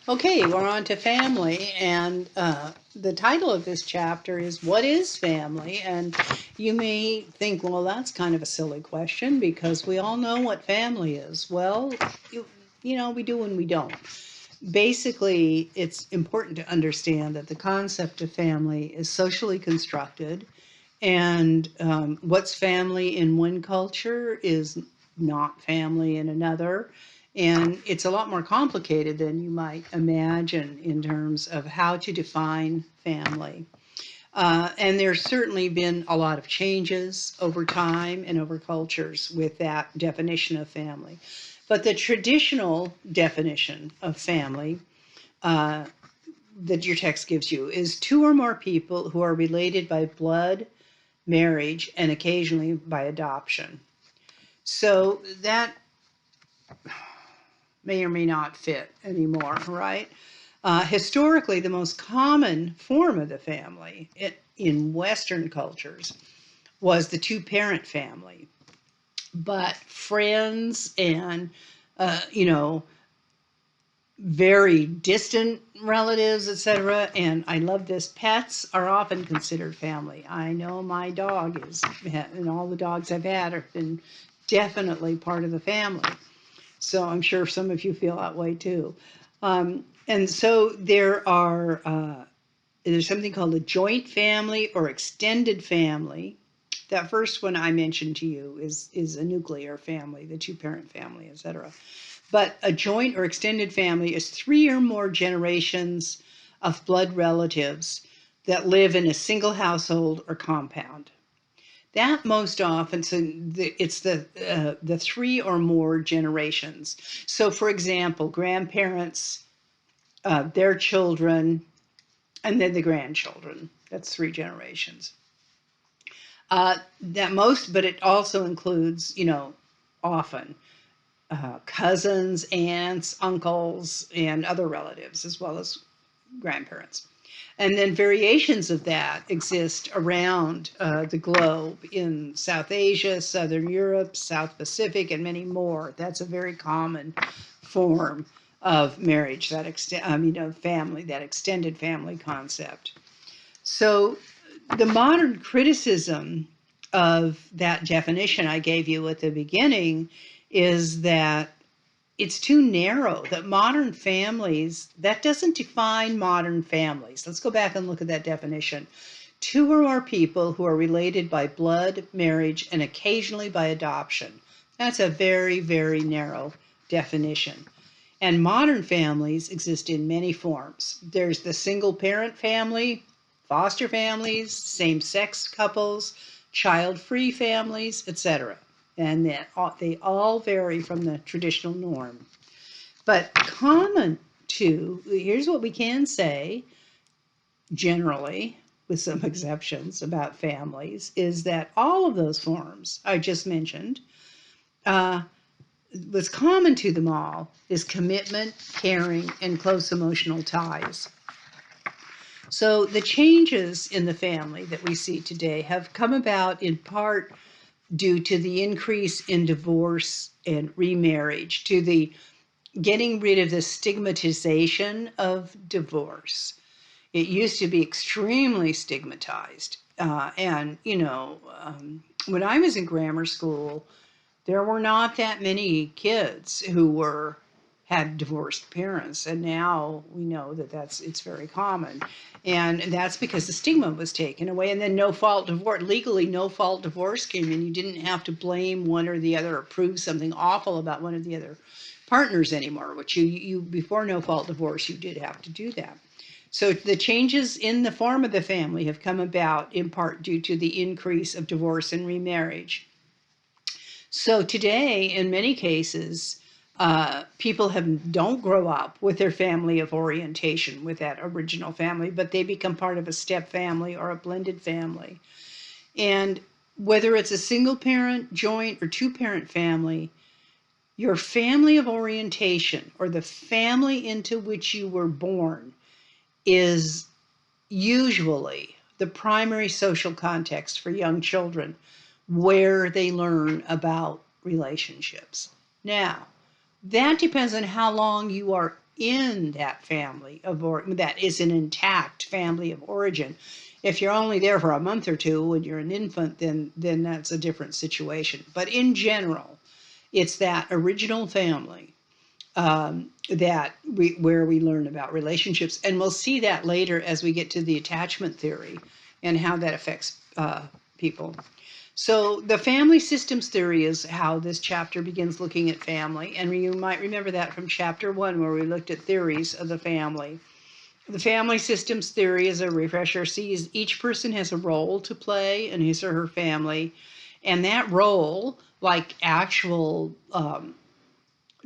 Okay, we're on to family, and the title of this chapter is What is Family? And you may think, well, that's kind of a silly question because we all know what family is. Well, we do and we don't. Basically, it's important to understand that the concept of family is socially constructed, and what's family in one culture is not family in another. And it's a lot more complicated than you might imagine in terms of how to define family. And there's certainly been a lot of changes over time and over cultures with that definition of family. But the traditional definition of family uh, that your text gives you is two or more people who are related by blood, marriage, and occasionally by adoption. So that may or may not fit anymore, right? Historically, the most common form of the family in Western cultures was the two-parent family. But friends and, you know, very distant relatives, etc. And I love this. Pets are often considered family. I know my dog is, and all the dogs I've had have been definitely part of the family. So I'm sure some of you feel that way too. And so there's something called a joint family or extended family. That first one I mentioned to you is a nuclear family, the two-parent family, etc. But a joint or extended family is three or more generations of blood relatives that live in a single household or compound. That most often, so it's the three or more generations. So, for example, grandparents, their children, and then the grandchildren. That's three generations. But it also includes, often cousins, aunts, uncles, and other relatives, as well as grandparents. And then variations of that exist around the globe in South Asia, Southern Europe, South Pacific, and many more. That's a very common form of marriage, family, that extended family concept. So the modern criticism of that definition I gave you at the beginning is that it's too narrow, that modern families, that doesn't define modern families. Let's go back and look at that definition. Two or more people who are related by blood, marriage, and occasionally by adoption. That's a very, very narrow definition. And modern families exist in many forms. There's the single parent family, foster families, same-sex couples, child-free families, etc. And they all vary from the traditional norm. But common to, here's what we can say generally, with some exceptions about families, is that all of those forms I just mentioned, what's common to them all is commitment, caring, and close emotional ties. So the changes in the family that we see today have come about in part due to the increase in divorce and remarriage, to the getting rid of the stigmatization of divorce. It used to be extremely stigmatized. When I was in grammar school, there were not that many kids who had divorced parents, and now we know that it's very common, and that's because the stigma was taken away. And then legally no fault divorce came in. You didn't have to blame one or the other or prove something awful about one of the other partners anymore, which you before no fault divorce you did have to do that. So the changes in the form of the family have come about in part due to the increase of divorce and remarriage. So today, in many cases, people don't grow up with their family of orientation, with that original family, but they become part of a step family or a blended family. And whether it's a single parent, joint, or two-parent family, your family of orientation, or the family into which you were born, is usually the primary social context for young children where they learn about relationships. Now, that depends on how long you are in that family that is an intact family of origin. If you're only there for a month or two when you're an infant, then that's a different situation. But in general, it's that original family where we learn about relationships, and we'll see that later as we get to the attachment theory and how that affects people. So the family systems theory is how this chapter begins looking at family, and you might remember that from chapter 1 where we looked at theories of the family. The family systems theory, as a refresher, sees each person has a role to play in his or her family, and that role, like actual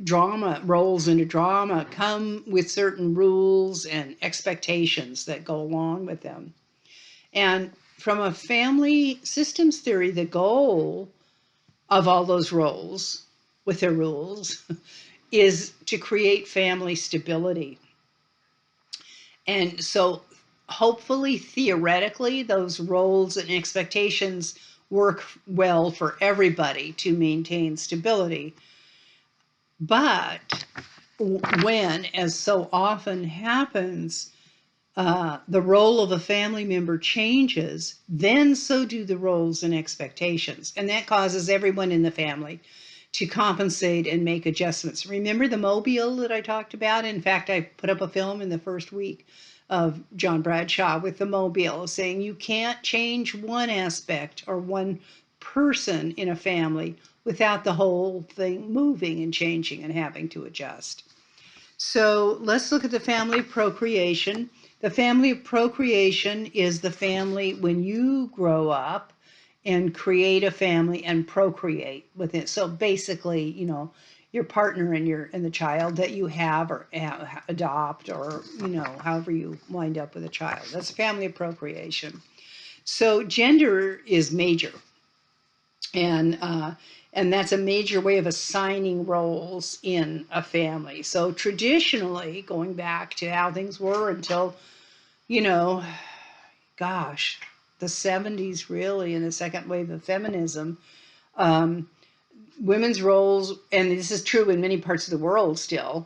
roles in a drama, come with certain rules and expectations that go along with them. And from a family systems theory, the goal of all those roles with their rules is to create family stability. And so hopefully, theoretically, those roles and expectations work well for everybody to maintain stability. But when, as so often happens, the role of a family member changes, then so do the roles and expectations. And that causes everyone in the family to compensate and make adjustments. Remember the mobile that I talked about? In fact, I put up a film in the first week of John Bradshaw with the mobile, saying you can't change one aspect or one person in a family without the whole thing moving and changing and having to adjust. So let's look at the family of procreation. The family of procreation is the family when you grow up and create a family and procreate with it. So basically, your partner and the child that you have or adopt, or however you wind up with a child. That's a family of procreation. So gender is major, and that's a major way of assigning roles in a family. So traditionally, going back to how things were until, gosh, the 70s, really, in the second wave of feminism, women's roles, and this is true in many parts of the world still,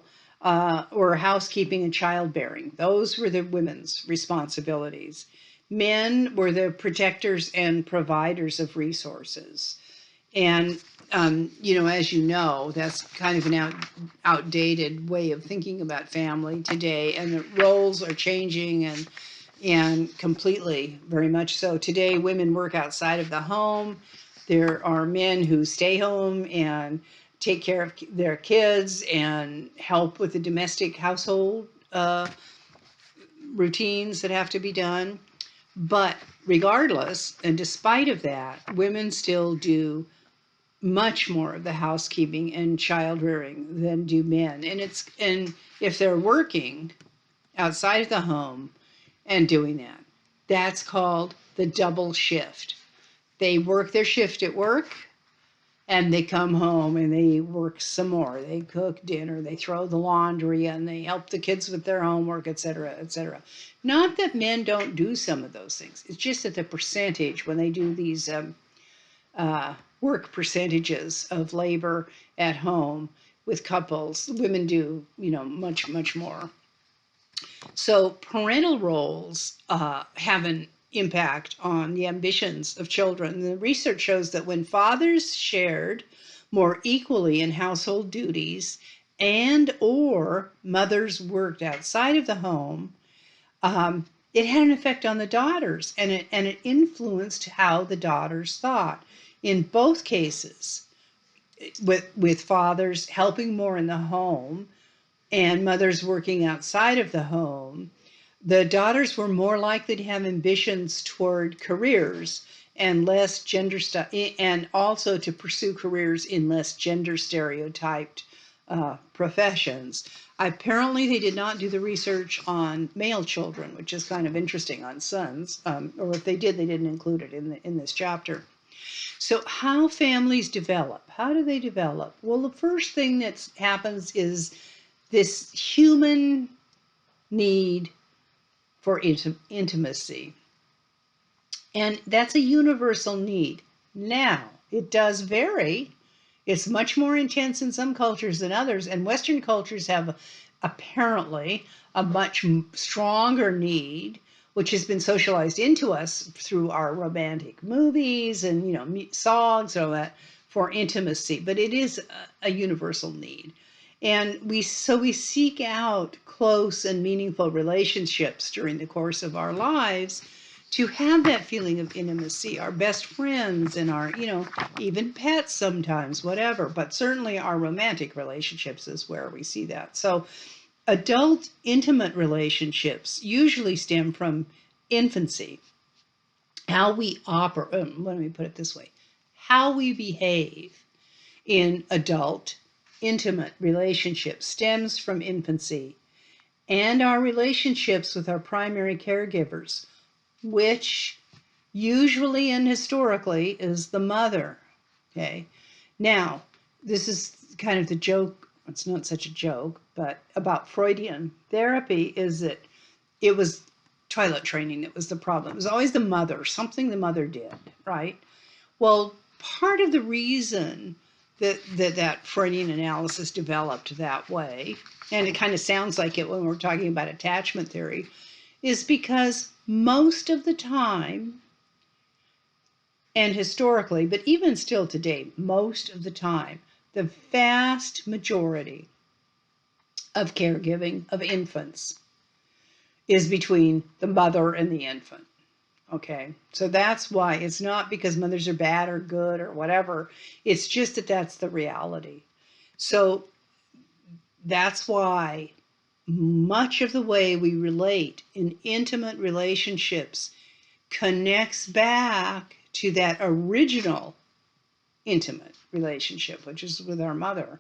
were housekeeping and childbearing. Those were the women's responsibilities. Men were the protectors and providers of resources. And, as you know, that's kind of an outdated way of thinking about family today. And the roles are changing and completely, very much so. Today, women work outside of the home. There are men who stay home and take care of their kids and help with the domestic household routines that have to be done. But regardless, and despite of that, women still do much more of the housekeeping and child rearing than do men. And if they're working outside of the home and doing that, that's called the double shift. They work their shift at work and they come home and they work some more. They cook dinner, they throw the laundry, and they help the kids with their homework, etc., etc. Not that men don't do some of those things. It's just that the percentage when they do these work percentages of labor at home with couples, women do, much, much more. So parental roles have an impact on the ambitions of children. The research shows that when fathers shared more equally in household duties and or mothers worked outside of the home, it had an effect on the daughters, and it influenced how the daughters thought. In both cases, with fathers helping more in the home and mothers working outside of the home, the daughters were more likely to have ambitions toward careers and less gender and also to pursue careers in less gender stereotyped professions. Apparently, they did not do the research on male children, which is kind of interesting, on sons, or if they did, they didn't include it in this chapter. So how families develop? How do they develop? Well, the first thing that happens is this human need for intimacy. And that's a universal need. Now, it does vary. It's much more intense in some cultures than others, and Western cultures have apparently a much stronger need, which has been socialized into us through our romantic movies and songs and all that, for intimacy. But it is a universal need, and we seek out close and meaningful relationships during the course of our lives to have that feeling of intimacy. Our best friends and our even pets sometimes, whatever, but certainly our romantic relationships is where we see that. So adult intimate relationships usually stem from infancy. How we operate, let me put it this way, how we behave in adult intimate relationships stems from infancy and our relationships with our primary caregivers, which usually and historically is the mother. Okay. Now, this is kind of the joke. It's not such a joke, but about Freudian therapy is that it was toilet training that was the problem. It was always the mother, something the mother did, right? Well, part of the reason that Freudian analysis developed that way, and it kind of sounds like it when we're talking about attachment theory, is because most of the time, and historically, but even still today, most of the time, the vast majority of caregiving of infants is between the mother and the infant. Okay, so that's why it's not because mothers are bad or good or whatever. It's just that that's the reality. So that's why much of the way we relate in intimate relationships connects back to that original intimate relationship, which is with our mother.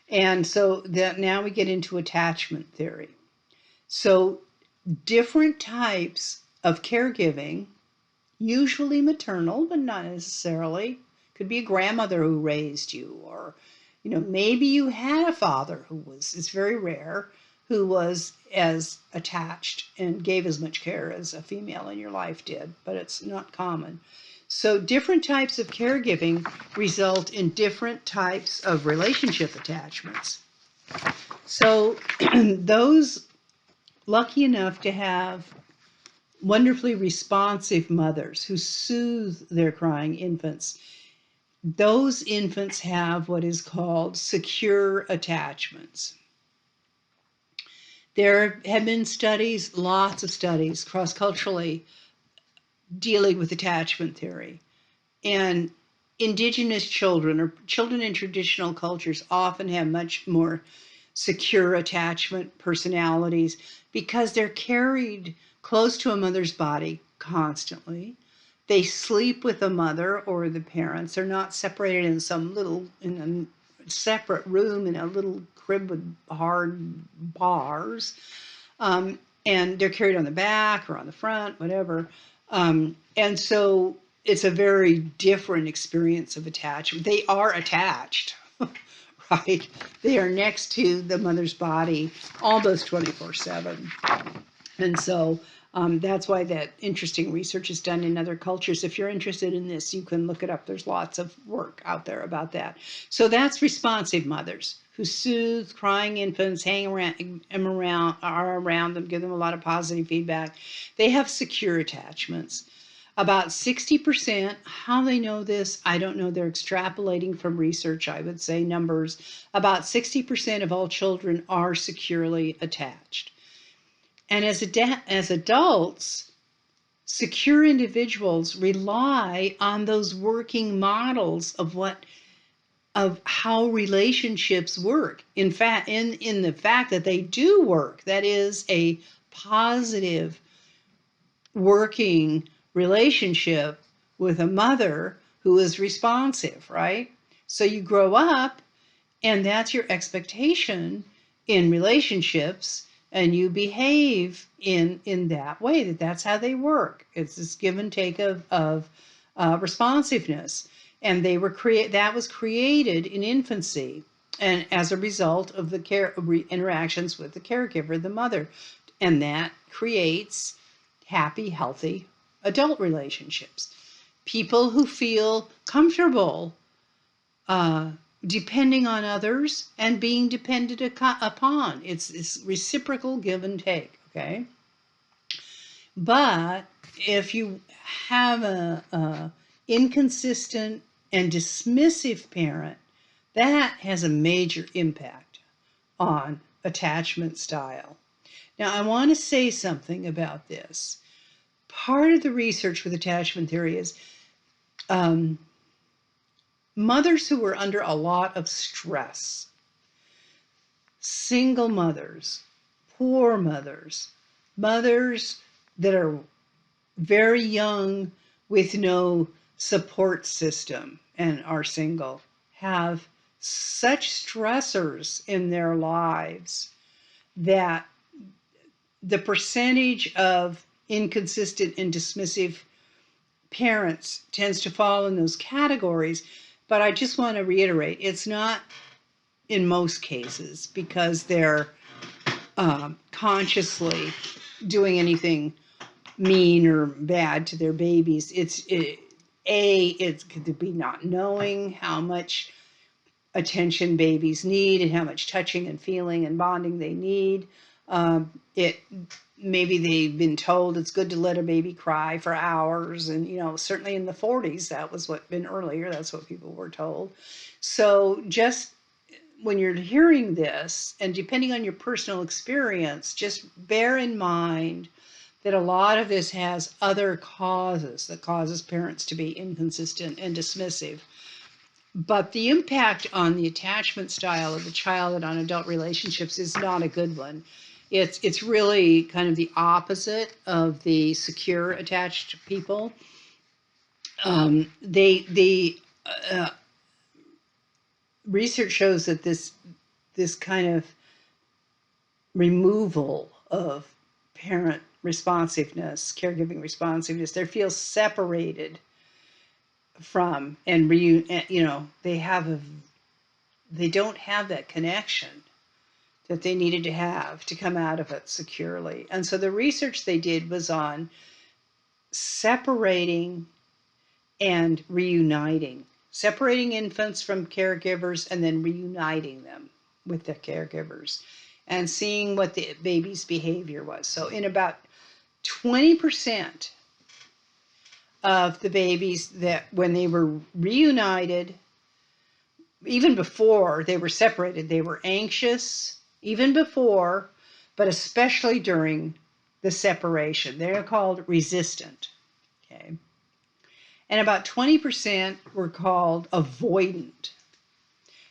And so that now we get into attachment theory. So different types of caregiving, usually maternal, but not necessarily. Could be a grandmother who raised you, or maybe you had a father who was, it's very rare, who was as attached and gave as much care as a female in your life did, but it's not common. So different types of caregiving result in different types of relationship attachments. So those lucky enough to have wonderfully responsive mothers who soothe their crying infants, those infants have what is called secure attachments. There have been studies, lots of studies, cross-culturally, dealing with attachment theory. And indigenous children or children in traditional cultures often have much more secure attachment personalities because they're carried close to a mother's body constantly. They sleep with the mother or the parents. They're not separated in in a separate room in a little crib with hard bars. And they're carried on the back or on the front, whatever. And so it's a very different experience of attachment. They are attached, right? They are next to the mother's body almost 24/7. And so that's why that interesting research is done in other cultures. If you're interested in this, you can look it up. There's lots of work out there about that. So that's responsive mothers who soothe crying infants, hang around them, give them a lot of positive feedback. They have secure attachments. About 60%, how they know this, I don't know. They're extrapolating from research, I would say, numbers. About 60% of all children are securely attached. And as adults, secure individuals rely on those working models of how relationships work. In fact, in the fact that they do work, that is a positive working relationship with a mother who is responsive, right? So you grow up and that's your expectation in relationships, and you behave in that way, that's how they work. It's this give and take of responsiveness. And that was created in infancy and as a result of the interactions with the caregiver, the mother. And that creates happy, healthy adult relationships. People who feel comfortable depending on others and being depended upon. It's reciprocal give and take, okay? But if you have a inconsistent and dismissive parent, that has a major impact on attachment style. Now, I want to say something about this. Part of the research with attachment theory is mothers who were under a lot of stress, single mothers, poor mothers, mothers that are very young with no support system and are single, have such stressors in their lives that the percentage of inconsistent and dismissive parents tends to fall in those categories. But I just want to reiterate, it's not in most cases because they're consciously doing anything mean or bad to their babies. It could be not knowing how much attention babies need and how much touching and feeling and bonding they need. Maybe they've been told it's good to let a baby cry for hours, and certainly in the 40s that was what been earlier. That's what people were told. So just when you're hearing this, and depending on your personal experience, just bear in mind that a lot of this has other causes that causes parents to be inconsistent and dismissive. But the impact on the attachment style of the child and on adult relationships is not a good one. It's really kind of the opposite of the secure attached people. Research shows that this kind of removal of parent responsiveness, caregiving responsiveness, they feel separated from, and they don't have that connection that they needed to have to come out of it securely. And so the research they did was on separating and reuniting, separating infants from caregivers and then reuniting them with the caregivers and seeing what the baby's behavior was. So in about 20% of the babies that when they were reunited, even before they were separated, they were anxious, even before, but especially during the separation. They're called resistant, okay? And about 20% were called avoidant.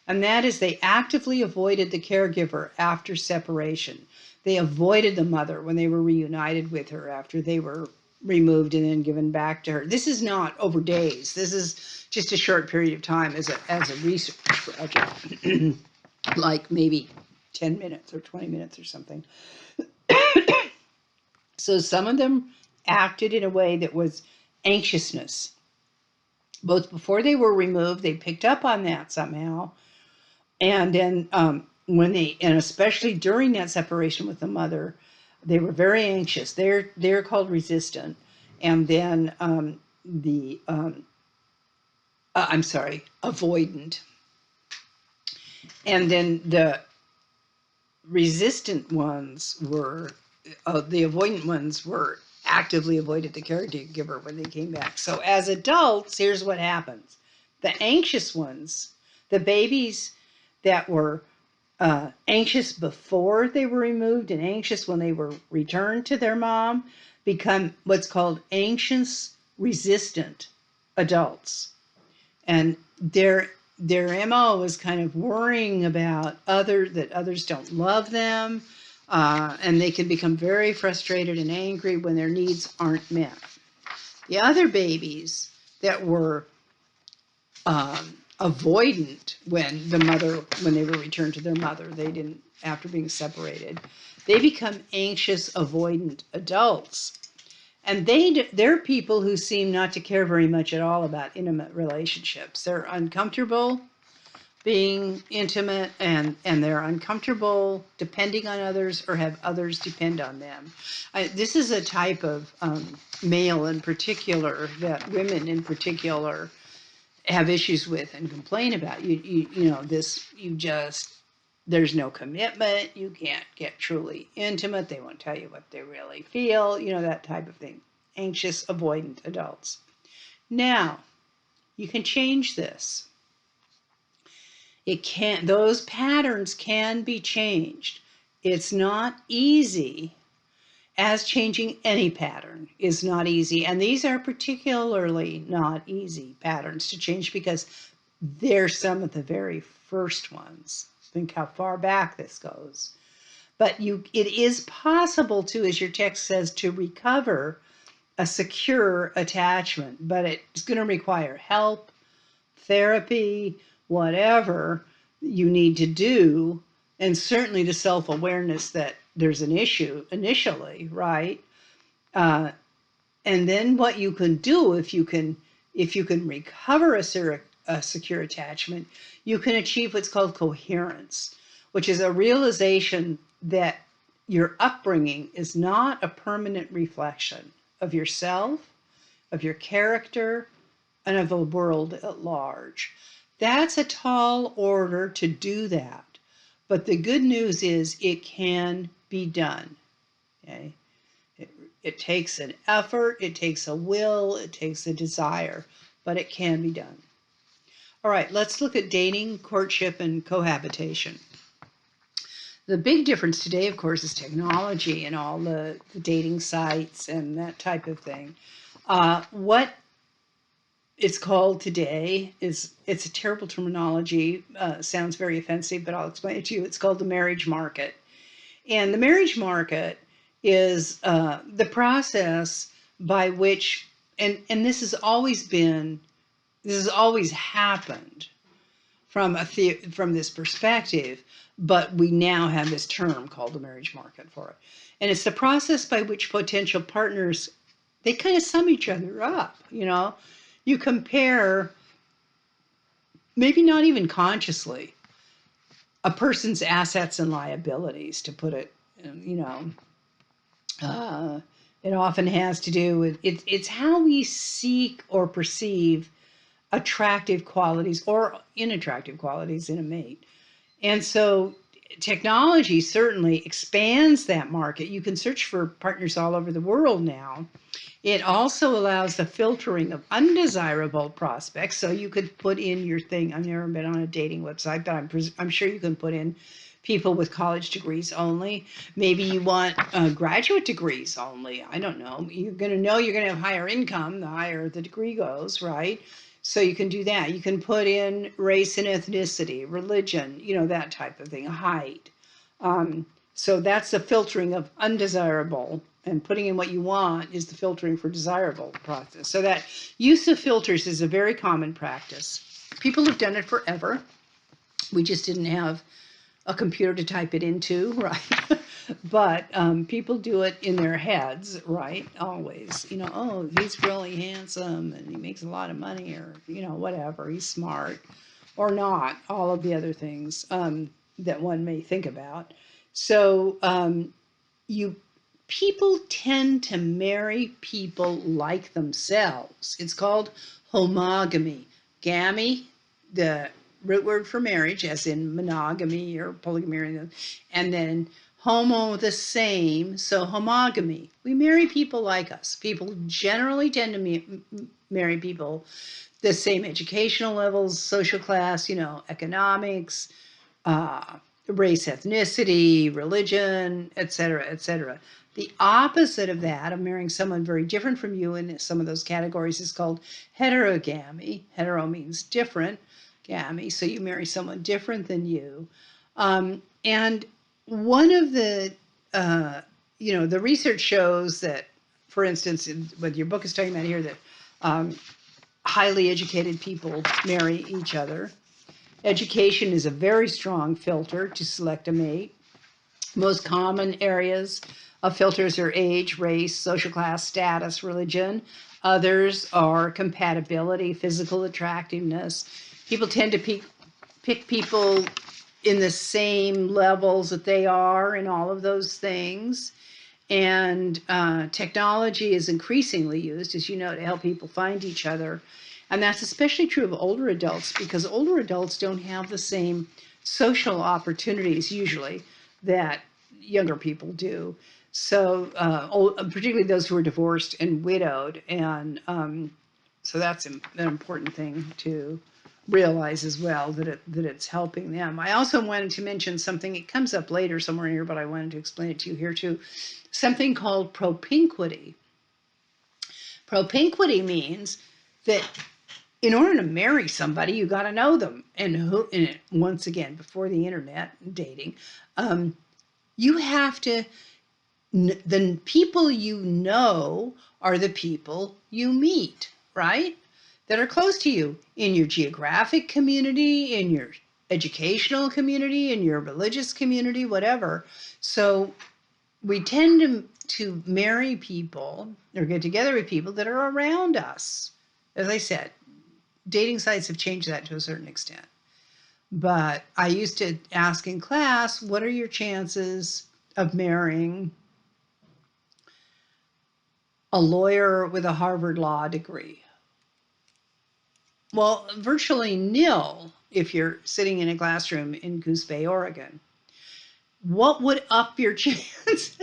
And that is they actively avoided the caregiver after separation. They avoided the mother when they were reunited with her after they were removed and then given back to her. This is not over days. This is just a short period of time as a research project, like maybe 10 minutes or 20 minutes or something. So some of them acted in a way that was anxiousness. Both before they were removed, they picked up on that somehow. And then and especially during that separation with the mother, they were very anxious. They're called resistant. And then avoidant. And then the resistant ones were, the avoidant ones were actively avoided the caregiver when they came back. So as adults, here's what happens. The anxious ones, the babies that were anxious before they were removed and anxious when they were returned to their mom, become what's called anxious resistant adults. And their MO is kind of worrying about that others don't love them, and they can become very frustrated and angry when their needs aren't met. The other babies that were avoidant when they were returned to their mother, they didn't, after being separated, they become anxious avoidant adults. And they're people who seem not to care very much at all about intimate relationships. They're uncomfortable being intimate, and they're uncomfortable depending on others or have others depend on them. This is a type of male in particular that women in particular have issues with and complain about. You know, there's no commitment. You can't get truly intimate. They won't tell you what they really feel, you know, that type of thing. Anxious, avoidant adults. Now, you can change this. Those patterns can be changed. It's not easy, as changing any pattern is not easy. And these are particularly not easy patterns to change because they're some of the very first ones. Think how far back this goes. But it is possible to, as your text says, to recover a secure attachment, but it's going to require help, therapy, whatever you need to do, and certainly the self-awareness that there's an issue initially, right? And then what you can do if you can recover a secure attachment, you can achieve what's called coherence, which is a realization that your upbringing is not a permanent reflection of yourself, of your character, and of the world at large. That's a tall order to do that. But the good news is it can be done. Okay? It takes an effort, it takes a will, it takes a desire, but it can be done. All right, let's look at dating, courtship, and cohabitation. The big difference today, of course, is technology and all the dating sites and that type of thing. What it's called today it's a terrible terminology, sounds very offensive, but I'll explain it to you. It's called the marriage market. And the marriage market is the process by which, and this has always happened from this perspective, but we now have this term called the marriage market for it. And it's the process by which potential partners, they kind of sum each other up, you know. You compare, maybe not even consciously, a person's assets and liabilities, to put it, you know. It often has to do with, it's how we seek or perceive attractive qualities or unattractive qualities in a mate. And so technology certainly expands that market. You can search for partners all over the world now. It also allows the filtering of undesirable prospects. So you could put in your thing. I've never been on a dating website, but I'm sure you can put in people with college degrees only. Maybe you want graduate degrees only. I don't know. You're going to have higher income the higher the degree goes, right? So you can do that. You can put in race and ethnicity, religion, you know, that type of thing, height. So that's the filtering of undesirable, and putting in what you want is the filtering for desirable process. So that use of filters is a very common practice. People have done it forever. We just didn't have a computer to type it into, right? But people do it in their heads, right? Always, you know, oh, he's really handsome and he makes a lot of money, or, you know, whatever, he's smart, or not, all of the other things that one may think about. So people tend to marry people like themselves. It's called homogamy. Gamy, the root word for marriage, as in monogamy or polygamy, and then homo, the same, so homogamy. We marry people like us. People generally tend to marry people the same educational levels, social class, you know, economics, race, ethnicity, religion, etc., etc. The opposite of that, of marrying someone very different from you in some of those categories, is called heterogamy. Hetero means different. Gamy, so you marry someone different than you. And one of the, the research shows that, for instance, what your book is talking about here, that highly educated people marry each other. Education is a very strong filter to select a mate. Most common areas of filters are age, race, social class, status, religion. Others are compatibility, physical attractiveness. People tend to pick people in the same levels that they are in all of those things. And technology is increasingly used, as you know, to help people find each other. And that's especially true of older adults, because older adults don't have the same social opportunities usually that younger people do. So, particularly those who are divorced and widowed. And so that's an important thing to realize as well, that it's helping them. I also wanted to mention something, it comes up later somewhere here, but I wanted to explain it to you here too. Something called propinquity. Propinquity means that in order to marry somebody, you got to know them. And once again, before the internet dating, you have to, the people you know are the people you meet, right? That are close to you in your geographic community, in your educational community, in your religious community, whatever. So we tend to marry people or get together with people that are around us. As I said, dating sites have changed that to a certain extent. But I used to ask in class, what are your chances of marrying a lawyer with a Harvard Law degree? Well, virtually nil if you're sitting in a classroom in Coos Bay, Oregon. What would up your chances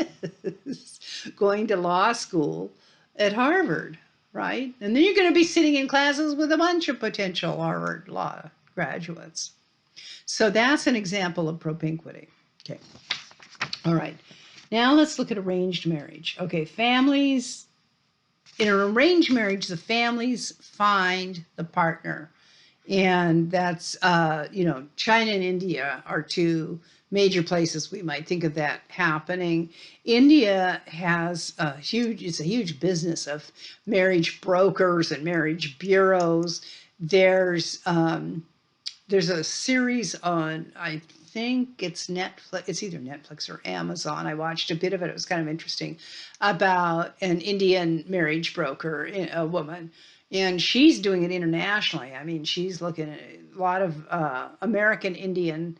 going to law school at Harvard, right? And then you're going to be sitting in classes with a bunch of potential Harvard Law graduates. So that's an example of propinquity. Okay. All right. Now let's look at arranged marriage. Okay, families, in an arranged marriage, the families find the partner. And that's, China and India are two major places we might think of that happening. India has it's a huge business of marriage brokers and marriage bureaus. There's a series on, I think it's Netflix, it's either Netflix or Amazon. I watched a bit of it. It was kind of interesting, about an Indian marriage broker, a woman. And she's doing it internationally. I mean, she's looking at a lot of American Indian,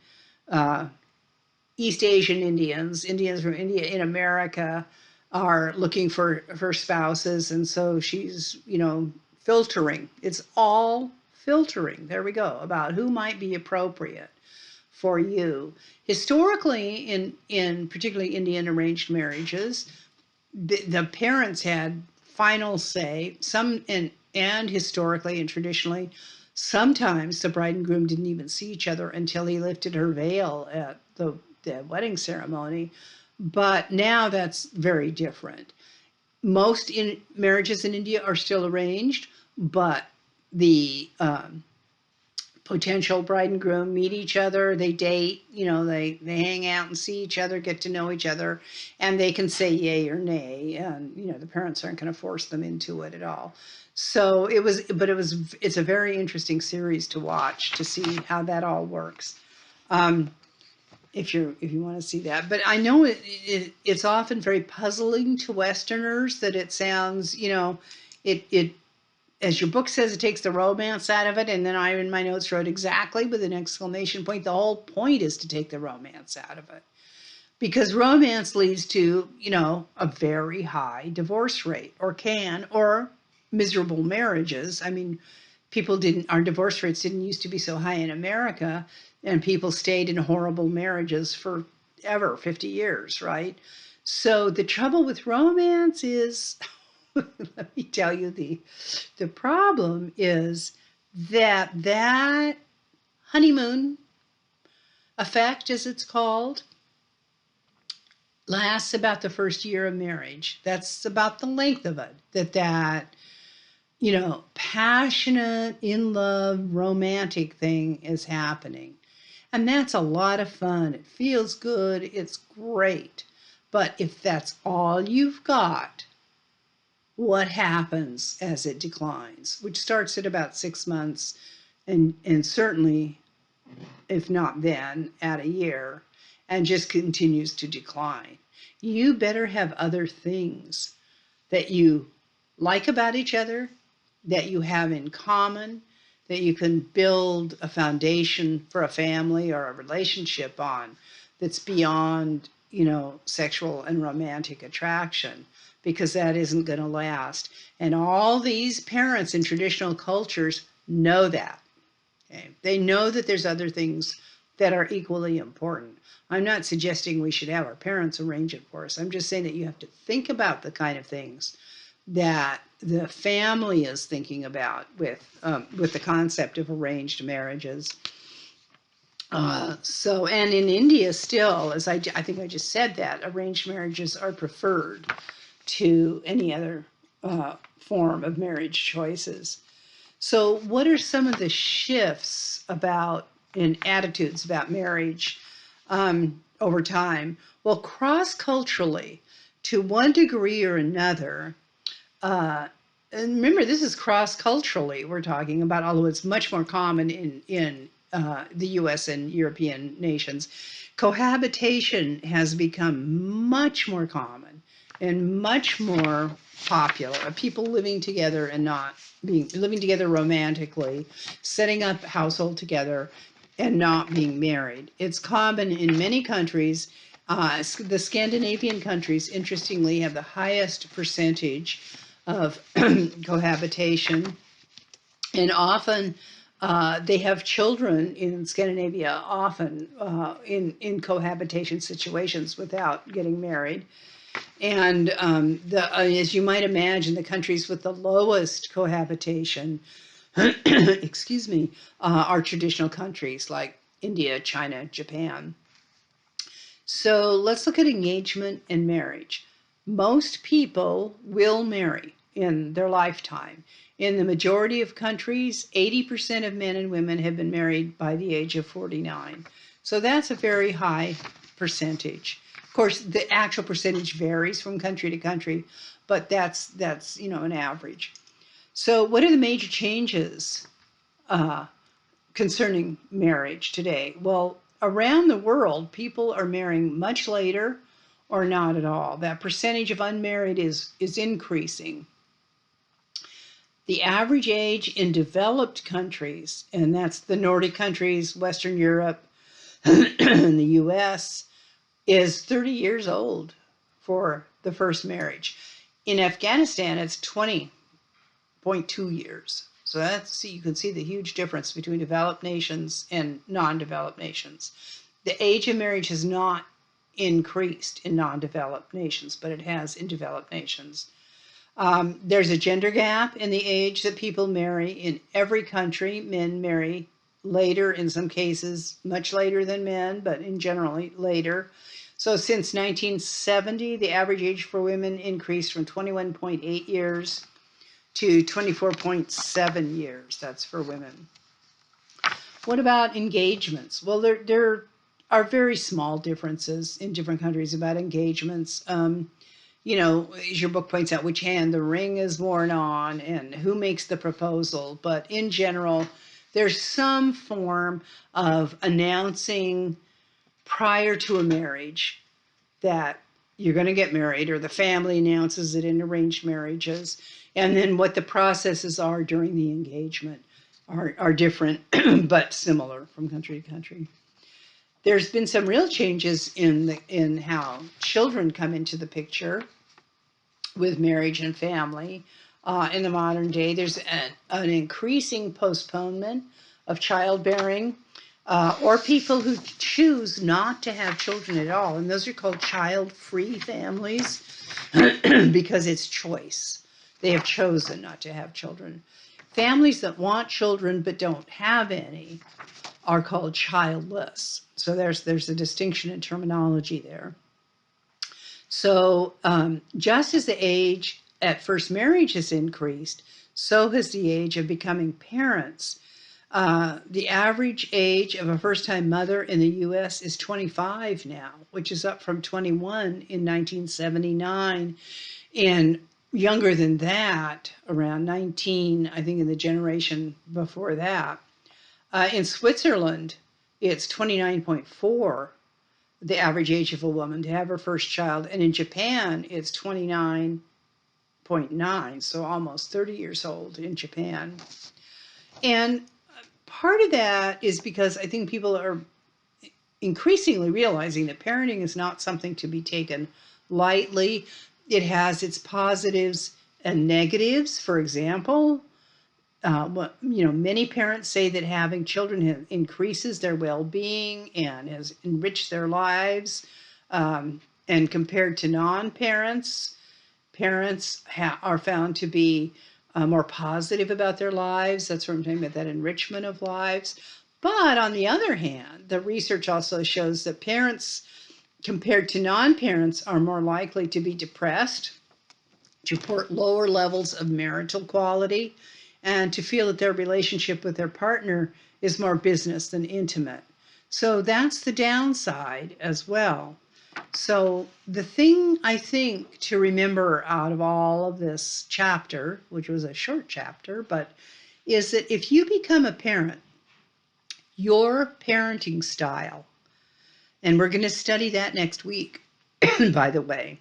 East Asian Indians from India in America are looking for spouses. And so she's, filtering. It's all filtering. There we go, about who might be appropriate for you. Historically, in particularly Indian arranged marriages, the parents had final say. And historically and traditionally, sometimes the bride and groom didn't even see each other until he lifted her veil at the wedding ceremony. But now that's very different. Most marriages in India are still arranged, but the potential bride and groom meet each other, they date, they hang out and see each other, get to know each other, and they can say yay or nay, and the parents aren't going to force them into it at all. So it's a very interesting series to watch, to see how that all works. If you want to see that. But I know it's often very puzzling to Westerners, that it sounds, it as your book says, it takes the romance out of it. And then I, in my notes, wrote exactly with an exclamation point. The whole point is to take the romance out of it, because romance leads to, a very high divorce rate, or miserable marriages. I mean, our divorce rates didn't used to be so high in America, and people stayed in horrible marriages for 50 years, right? So the trouble with romance is, let me tell you, the problem is that honeymoon effect, as it's called, lasts about the first year of marriage. That's about the length of it. That passionate, in love, romantic thing is happening. And that's a lot of fun. It feels good. It's great. But if that's all you've got, what happens as it declines, which starts at about 6 months, and certainly, if not then, at a year, and just continues to decline. You better have other things that you like about each other, that you have in common, that you can build a foundation for a family or a relationship on, that's beyond sexual and romantic attraction, because that isn't going to last. And all these parents in traditional cultures know that. Okay? They know that there's other things that are equally important. I'm not suggesting we should have our parents arrange it for us. I'm just saying that you have to think about the kind of things that the family is thinking about with the concept of arranged marriages. And in India still, as I think I just said, that arranged marriages are preferred to any other form of marriage choices. So what are some of the shifts in attitudes about marriage over time? Well, cross-culturally, to one degree or another, and remember, this is cross-culturally we're talking about, although it's much more common in the U.S. and European nations. Cohabitation has become much more common and much more popular. People living together and not living together romantically, setting up a household together and not being married. It's common in many countries. The Scandinavian countries, interestingly, have the highest percentage of cohabitation, and often they have children in Scandinavia, often in cohabitation situations without getting married. And as you might imagine, the countries with the lowest cohabitation, excuse me, are traditional countries like India, China, Japan. So let's look at engagement and marriage. Most people will marry in their lifetime. In the majority of countries, 80% of men and women have been married by the age of 49. So that's a very high percentage. Of course, the actual percentage varies from country to country, but that's an average. So what are the major changes concerning marriage today? Well, around the world, people are marrying much later or not at all. That percentage of unmarried is increasing. The average age in developed countries, and that's the Nordic countries, Western Europe, and the US, is 30 years old for the first marriage. In Afghanistan, it's 20.2 years. So you can see the huge difference between developed nations and non-developed nations. The age of marriage has not increased in non-developed nations, but it has in developed nations. There's a gender gap in the age that people marry. In every country, men marry later, in some cases much later than men, but in generally later. So since 1970, the average age for women increased from 21.8 years to 24.7 years. That's for women. What about engagements? Well, there are very small differences in different countries about engagements. As your book points out, which hand the ring is worn on and who makes the proposal. But in general, there's some form of announcing prior to a marriage that you're going to get married, or the family announces it in arranged marriages. And then what the processes are during the engagement are different, but similar from country to country. There's been some real changes in how children come into the picture with marriage and family. In the modern day, there's an increasing postponement of childbearing, or people who choose not to have children at all. And those are called child-free families because it's choice. They have chosen not to have children. Families that want children but don't have any are called childless. So there's a distinction in terminology there. So just as the age at first marriage has increased, so has the age of becoming parents. The average age of a first-time mother in the U.S. is 25 now, which is up from 21 in 1979. And younger than that, around 19, I think in the generation before that. In Switzerland, it's 29.4, the average age of a woman to have her first child. And in Japan, it's 29.9, so almost 30 years old in Japan. And part of that is because I think people are increasingly realizing that parenting is not something to be taken lightly. It has its positives and negatives. For example, many parents say that having children increases their well-being and has enriched their lives. And compared to non-parents, parents are found to be more positive about their lives. That's what I'm talking about, that enrichment of lives. But on the other hand, the research also shows that parents, compared to non-parents, are more likely to be depressed, to report lower levels of marital quality, and to feel that their relationship with their partner is more business than intimate. So that's the downside as well. So the thing I think to remember out of all of this chapter, which was a short chapter, but is that if you become a parent, your parenting style, and we're going to study that next week, by the way,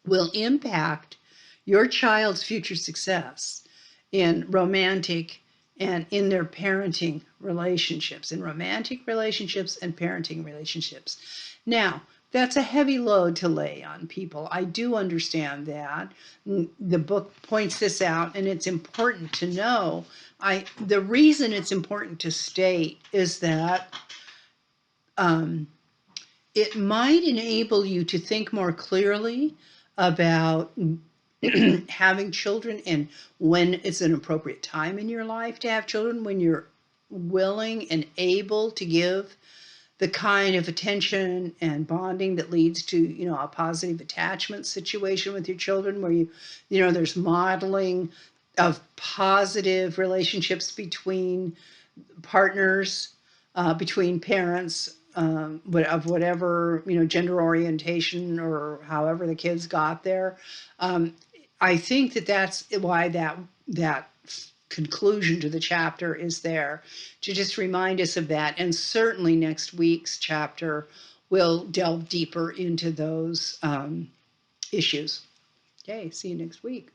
will impact your child's future success in romantic and in their parenting relationships, in romantic relationships and parenting relationships. Now, that's a heavy load to lay on people. I do understand that. The book points this out, and it's important to know. The reason it's important to state is that it might enable you to think more clearly about having children and when it's an appropriate time in your life to have children, when you're willing and able to give the kind of attention and bonding that leads to, a positive attachment situation with your children, where there's modeling of positive relationships between partners, between parents, of whatever, gender orientation or however the kids got there. I think that's why that conclusion to the chapter is there, to just remind us of that. And certainly next week's chapter will delve deeper into those issues. Okay, see you next week.